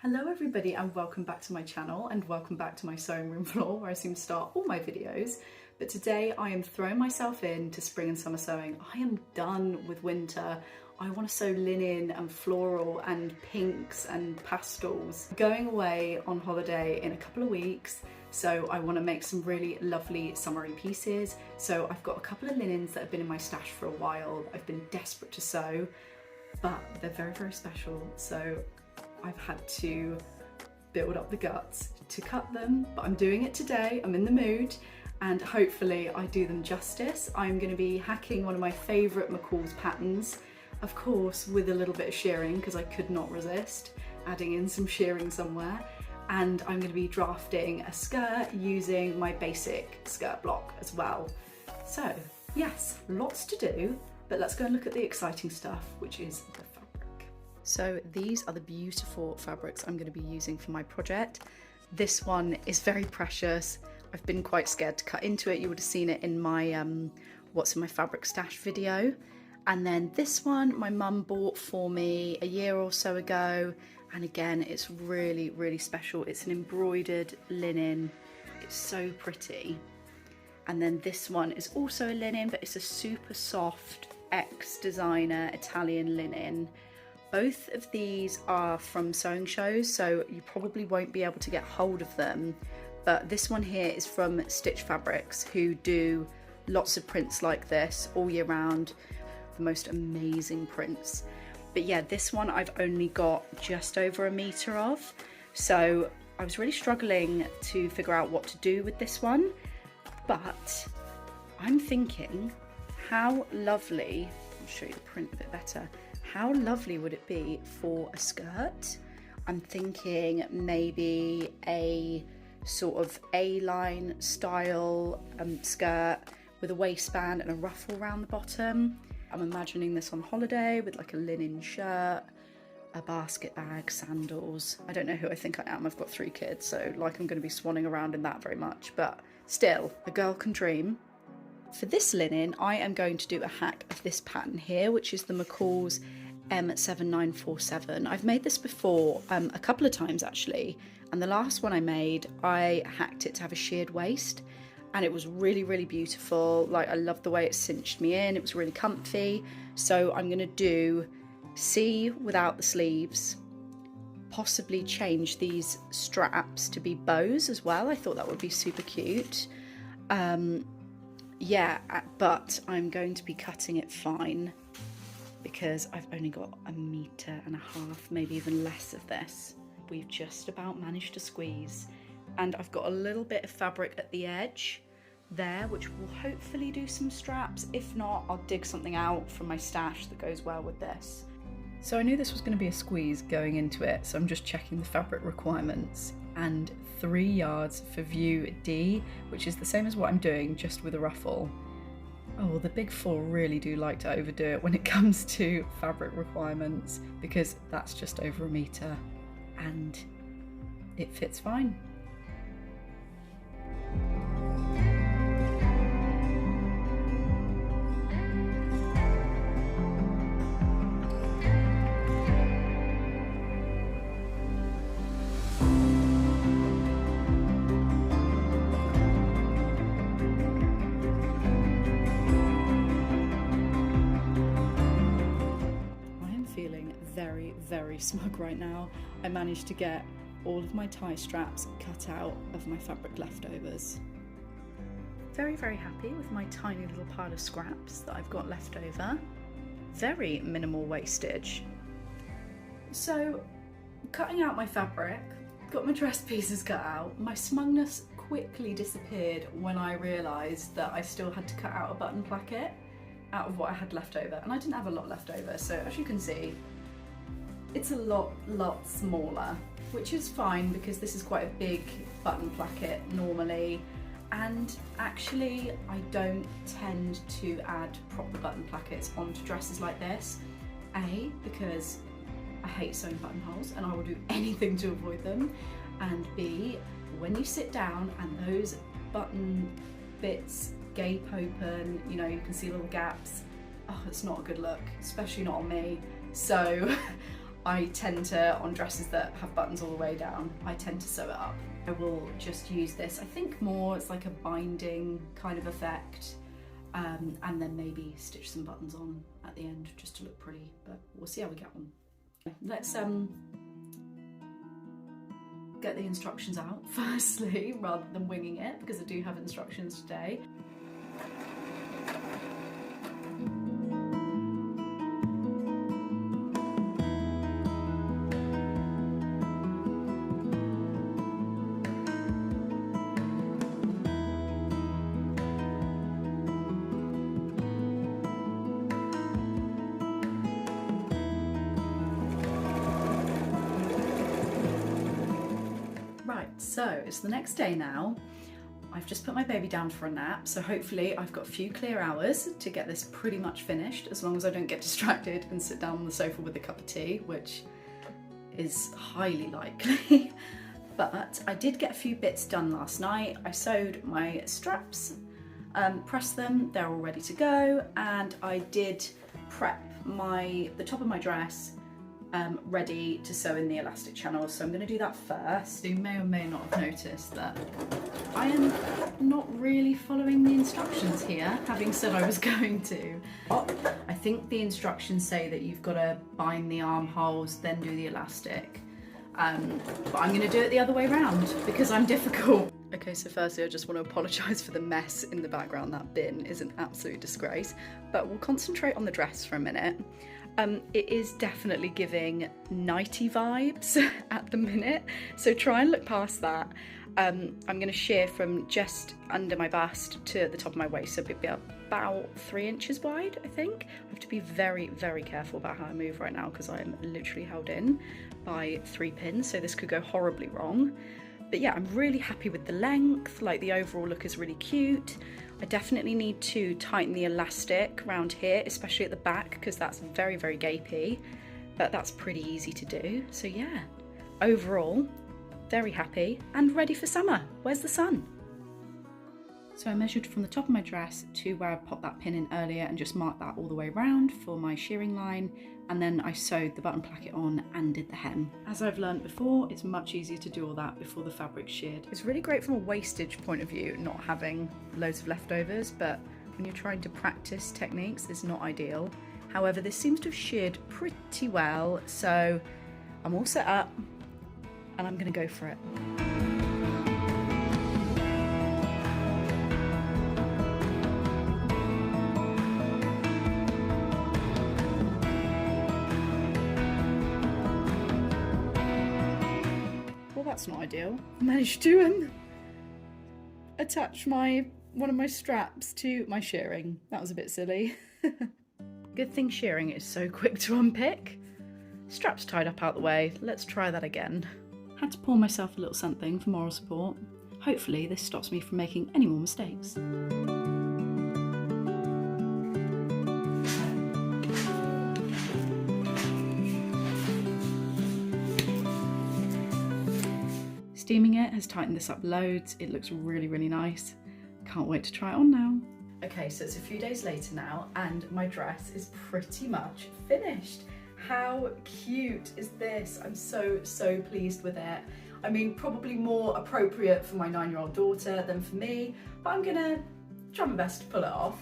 Hello everybody and welcome back to my channel and welcome back to my sewing room floor where I seem to start all my videos. But today I am throwing myself into spring and summer sewing. I am done with winter. I want to sew linen and floral and pinks and pastels. Going away on holiday in a couple of weeks, so I want to make some really lovely summery pieces. So I've got a couple of linens that have been in my stash for a while. I've been desperate to sew, but they're very, very special. So I've had to build up the guts to cut them, but I'm doing it today. I'm in the mood and hopefully I do them justice. I'm going to be hacking one of my favourite McCalls patterns, of course with a little bit of shearing because I could not resist adding in some shearing somewhere, and I'm going to be drafting a skirt using my basic skirt block as well. So yes, lots to do, but let's go and look at the exciting stuff, which is the fabric. So these are the beautiful fabrics I'm going to be using for my project. This one is very precious. I've been quite scared to cut into it. You would have seen it in my what's in my fabric stash video. And then this one my mum bought for me a year or so ago, and again it's really, really special. It's an embroidered linen. It's so pretty. And then this one is also a linen, but it's a super soft ex-designer Italian linen. Both of these are from sewing shows, so you probably won't be able to get hold of them, but this one here is from Stitch Fabrics, who do lots of prints like this all year round, the most amazing prints. But yeah, this one I've only got just over a metre of, so I was really struggling to figure out what to do with this one, but I'm thinking how lovely, I'll show you the print a bit better, how lovely would it be for a skirt? I'm thinking maybe a sort of A-line style skirt with a waistband and a ruffle around the bottom. I'm imagining this on holiday with like a linen shirt, a basket bag, sandals. I don't know who I think I am. I've got 3 kids, so like I'm going to be swanning around in that very much, but still, a girl can dream. For this linen, I am going to do a hack of this pattern here, which is the McCalls M7947. I've made this before a couple of times actually, and the last one I made, I hacked it to have a sheared waist, and it was really, really beautiful. Like, I loved the way it cinched me in. It was really comfy. So I'm going to do C without the sleeves, possibly change these straps to be bows as well. I thought that would be super cute. Yeah, but I'm going to be cutting it fine because I've only got 1.5 meters, maybe even less of this. We've just about managed to squeeze, and I've got a little bit of fabric at the edge there, which will hopefully do some straps. If not, I'll dig something out from my stash that goes well with this. So I knew this was going to be a squeeze going into it, so I'm just checking the fabric requirements, and 3 yards for view D, which is the same as what I'm doing, just with a ruffle. Oh, the big 4 really do like to overdo it when it comes to fabric requirements, because that's just over 1 meter and it fits fine. Very smug right now. I managed to get all of my tie straps cut out of my fabric leftovers. Very, very happy with my tiny little pile of scraps that I've got left over. Very minimal wastage. So, cutting out my fabric, got my dress pieces cut out. My smugness quickly disappeared when I realised that I still had to cut out a button placket out of what I had left over, and I didn't have a lot left over, so as you can see, it's a lot smaller, which is fine because this is quite a big button placket normally, and actually I don't tend to add proper button plackets onto dresses like this. A, because I hate sewing buttonholes and I will do anything to avoid them, and B, when you sit down and those button bits gape open, you know, you can see little gaps, oh, it's not a good look, especially not on me. So I tend to, on dresses that have buttons all the way down, I tend to sew it up. I will just use this, I think more it's like a binding kind of effect, and then maybe stitch some buttons on at the end just to look pretty, but we'll see how we get on. Let's get the instructions out firstly, rather than winging it, because I do have instructions today. So it's the next day now. I've just put my baby down for a nap, so hopefully I've got a few clear hours to get this pretty much finished, as long as I don't get distracted and sit down on the sofa with a cup of tea, which is highly likely. But I did get a few bits done last night. I sewed my straps, pressed them, they're all ready to go, and I did prep the top of my dress ready to sew in the elastic channel, so I'm going to do that first. You may or may not have noticed that I am not really following the instructions here, having said I was going to. I think the instructions say that you've got to bind the armholes, then do the elastic, but I'm going to do it the other way around because I'm difficult. Okay, so firstly I just want to apologise for the mess in the background. That bin is an absolute disgrace, but we'll concentrate on the dress for a minute. It is definitely giving nighty vibes at the minute, so try and look past that. I'm going to shear from just under my bust to the top of my waist, so it'll be about 3 inches wide, I think. I have to be very, very careful about how I move right now because I am literally held in by 3 pins, so this could go horribly wrong. But yeah, I'm really happy with the length, like the overall look is really cute. I definitely need to tighten the elastic around here, especially at the back, because that's very, very gapey, but that's pretty easy to do. So yeah, overall, very happy and ready for summer. Where's the sun? So I measured from the top of my dress to where I popped that pin in earlier and just marked that all the way around for my shearing line, and then I sewed the button placket on and did the hem. As I've learned before, it's much easier to do all that before the fabric's sheared. It's really great from a wastage point of view, not having loads of leftovers, but when you're trying to practice techniques, it's not ideal. However, this seems to have sheared pretty well, so I'm all set up and I'm gonna go for it. That's not ideal. I managed to attach one of my straps to my shearing. That was a bit silly. Good thing shearing is so quick to unpick. Straps tied up out the way. Let's try that again. Had to pour myself a little something for moral support. Hopefully this stops me from making any more mistakes. Steaming it has tightened this up loads. It looks really, really nice. Can't wait to try it on now. Okay, so it's a few days later now and my dress is pretty much finished. How cute is this? I'm so, so pleased with it. I mean, probably more appropriate for my 9-year-old daughter than for me, but I'm gonna try my best to pull it off.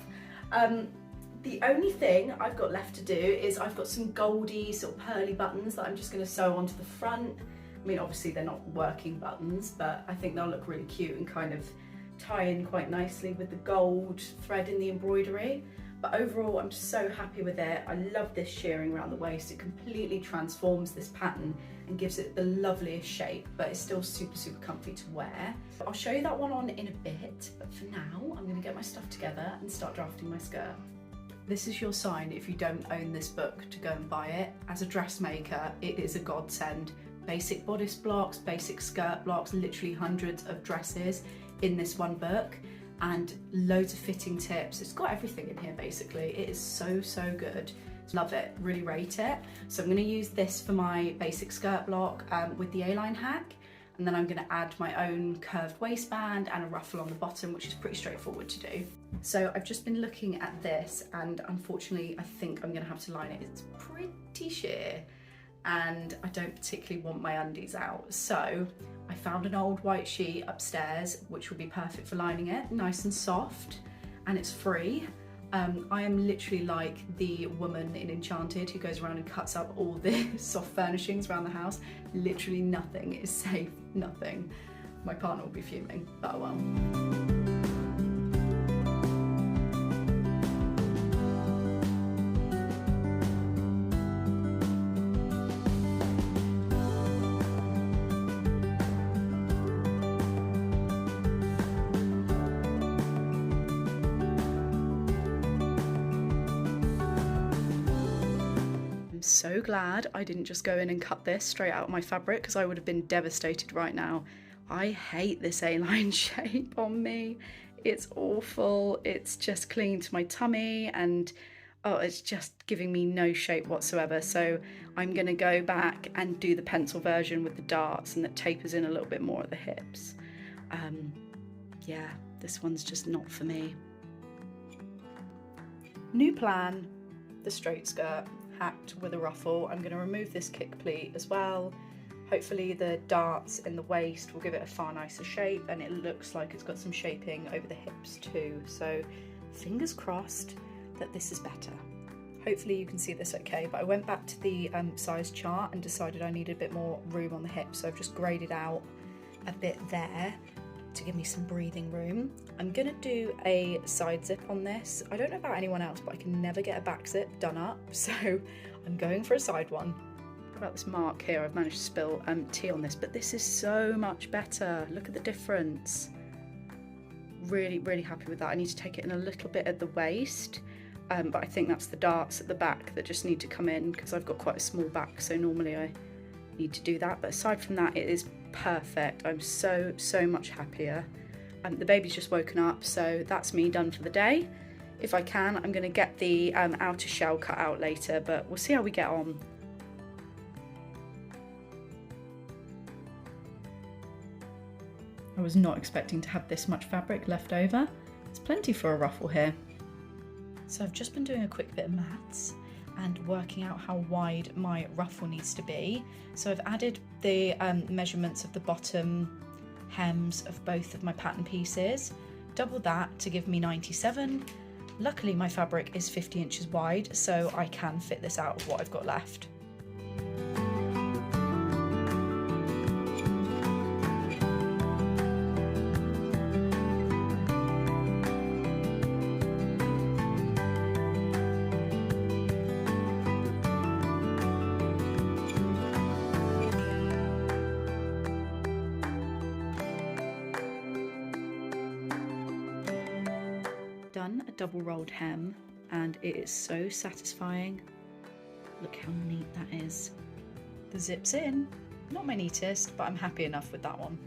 The only thing I've got left to do is I've got some goldy sort of pearly buttons that I'm just gonna sew onto the front. I mean, obviously they're not working buttons, but I think they'll look really cute and kind of tie in quite nicely with the gold thread in the embroidery. But overall, I'm just so happy with it. I love this shearing around the waist. It completely transforms this pattern and gives it the loveliest shape, but it's still super, super comfy to wear. I'll show you that one on in a bit, but for now, I'm gonna get my stuff together and start drafting my skirt. This is your sign if you don't own this book to go and buy it. As a dressmaker, it is a godsend. Basic bodice blocks, basic skirt blocks, literally hundreds of dresses in this one book and loads of fitting tips. It's got everything in here basically. It is so, so good. Love it, really rate it. So I'm gonna use this for my basic skirt block with the A-line hack, and then I'm gonna add my own curved waistband and a ruffle on the bottom, which is pretty straightforward to do. So I've just been looking at this and unfortunately I think I'm gonna have to line it. It's pretty sheer. and I don't particularly want my undies out. So I found an old white sheet upstairs, which will be perfect for lining it, nice and soft, and it's free. I am literally like the woman in Enchanted who goes around and cuts up all the soft furnishings around the house. Literally nothing is safe, nothing. My partner will be fuming, but oh well. So glad I didn't just go in and cut this straight out of my fabric, because I would have been devastated right now. I hate this A-line shape on me. It's awful. It's just clinging to my tummy, and oh, it's just giving me no shape whatsoever. So I'm gonna go back and do the pencil version with the darts and that tapers in a little bit more at the hips. Yeah, this one's just not for me. New plan, the straight skirt. Hacked with a ruffle. I'm going to remove this kick pleat as well. Hopefully the darts in the waist will give it a far nicer shape, and it looks like it's got some shaping over the hips too. So fingers crossed that this is better. Hopefully you can see this okay, but I went back to the size chart and decided I needed a bit more room on the hips, so I've just graded out a bit there to give me some breathing room. I'm gonna do a side zip on this. I don't know about anyone else, but I can never get a back zip done up, so I'm going for a side one. What about this mark here? I've managed to spill tea on this, but this is so much better. Look at the difference. Really, really happy with that. I need to take it in a little bit at the waist, but I think that's the darts at the back that just need to come in, because I've got quite a small back, so normally I need to do that. But aside from that, it is perfect. I'm so much happier. The baby's just woken up, so that's me done for the day. If I can, I'm going to get the outer shell cut out later, but we'll see how we get on. I was not expecting to have this much fabric left over. There's plenty for a ruffle here. So I've just been doing a quick bit of maths and working out how wide my ruffle needs to be. So I've added the measurements of the bottom hems of both of my pattern pieces, doubled that to give me 97. Luckily my fabric is 50 inches wide, so I can fit this out of what I've got left. Done a double rolled hem, and it is so satisfying. Look how neat that is. The zip's in, not my neatest, but I'm happy enough with that one.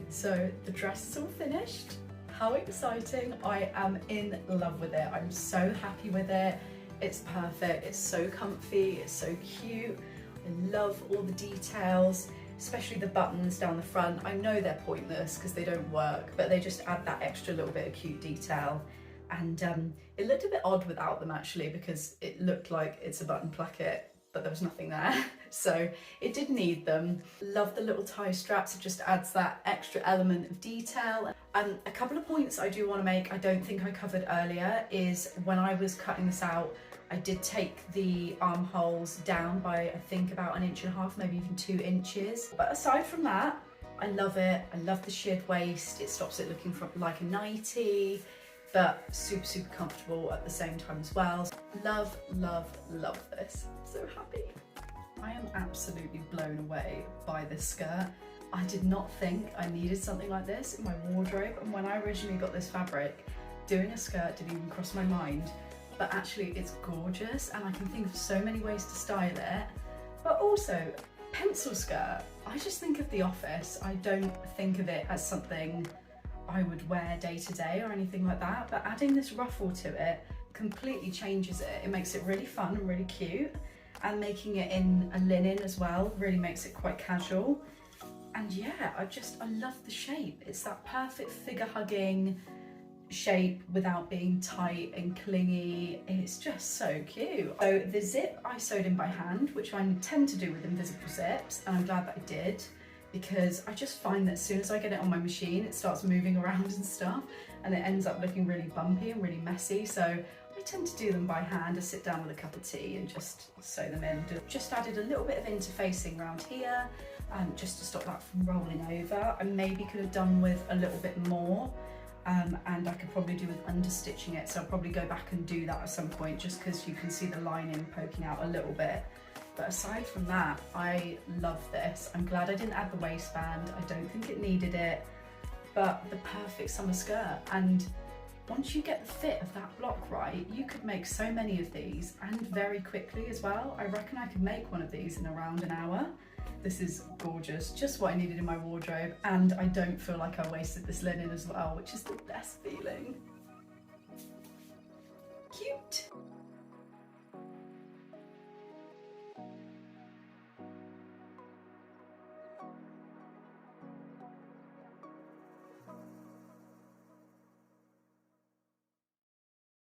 So the dress is all finished. How exciting. I am in love with it. I'm so happy with it. It's perfect, it's so comfy, it's so cute. I love all the details, especially the buttons down the front. I know they're pointless because they don't work, but they just add that extra little bit of cute detail. And it looked a bit odd without them actually, because it looked like it's a button placket, but there was nothing there. So it did need them. Love the little tie straps, it just adds that extra element of detail. A couple of points I do want to make, I don't think I covered earlier, is when I was cutting this out, I did take the armholes down by I think about 1.5 inches, maybe even 2 inches. But aside from that, I love it. I love the sheared waist. It stops it looking like a nightie, but super comfortable at the same time as well. Love this. So happy. I am absolutely blown away by this skirt. I did not think I needed something like this in my wardrobe, and when I originally got this fabric, doing a skirt didn't even cross my mind. But actually it's gorgeous, and I can think of so many ways to style it. But also, pencil skirt, I just think of the office. I don't think of it as something I would wear day to day or anything like that, but adding this ruffle to it completely changes it. It makes it really fun and really cute, and making it in a linen as well really makes it quite casual. And yeah, I love the shape. It's that perfect figure hugging shape without being tight and clingy. It's just so cute. So the zip I sewed in by hand, which I tend to do with invisible zips, and I'm glad that I did, because I just find that as soon as I get it on my machine, it starts moving around and stuff, and it ends up looking really bumpy and really messy. So I tend to do them by hand. I sit down with a cup of tea and just sew them in. Just added a little bit of interfacing around here, just to stop that from rolling over. I maybe could have done with a little bit more, and I could probably do with understitching it. So I'll probably go back and do that at some point, just because you can see the lining poking out a little bit. But aside from that, I love this. I'm glad I didn't add the waistband. I don't think it needed it, but the perfect summer skirt. And once you get the fit of that block right, you could make so many of these, and very quickly as well. I reckon I could make one of these in around an hour. This is gorgeous, just what I needed in my wardrobe, and I don't feel like I wasted this linen as well, which is the best feeling.